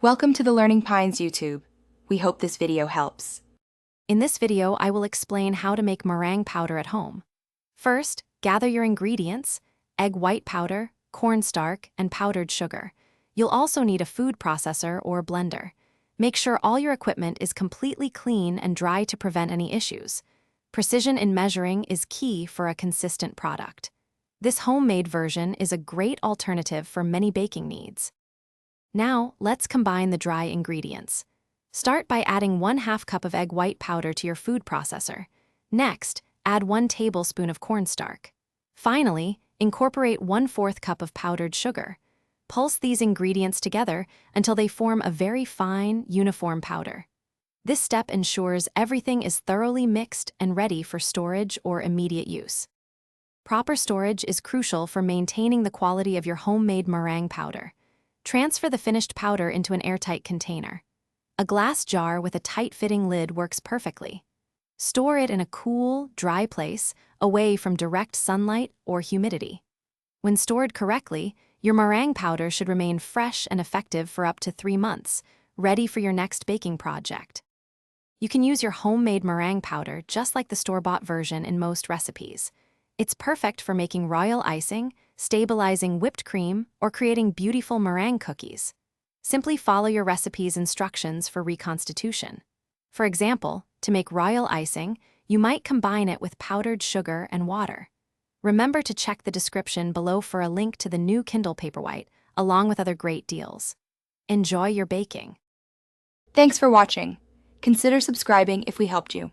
Welcome to the Learning Pines YouTube. We hope this video helps. In this video, I will explain how to make meringue powder at home. First, gather your ingredients: egg white powder, cornstarch, and powdered sugar. You'll also need a food processor or blender. Make sure all your equipment is completely clean and dry to prevent any issues. Precision in measuring is key for a consistent product. This homemade version is a great alternative for many baking needs. Now, let's combine the dry ingredients. Start by adding 1/2 cup of egg white powder to your food processor. Next, add 1 tablespoon of cornstarch. Finally, incorporate 1/4 cup of powdered sugar. Pulse these ingredients together until they form a very fine, uniform powder. This step ensures everything is thoroughly mixed and ready for storage or immediate use. Proper storage is crucial for maintaining the quality of your homemade meringue powder. Transfer the finished powder into an airtight container. A glass jar with a tight-fitting lid works perfectly. Store it in a cool, dry place, away from direct sunlight or humidity. When stored correctly, your meringue powder should remain fresh and effective for up to 3 months, ready for your next baking project. You can use your homemade meringue powder just like the store-bought version in most recipes. It's perfect for making royal icing, stabilizing whipped cream, or creating beautiful meringue cookies. Simply follow your recipe's instructions for reconstitution. For example, to make royal icing, you might combine it with powdered sugar and water. Remember to check the description below for a link to the new Kindle Paperwhite, along with other great deals. Enjoy your baking. Thanks for watching. Consider subscribing if we helped you.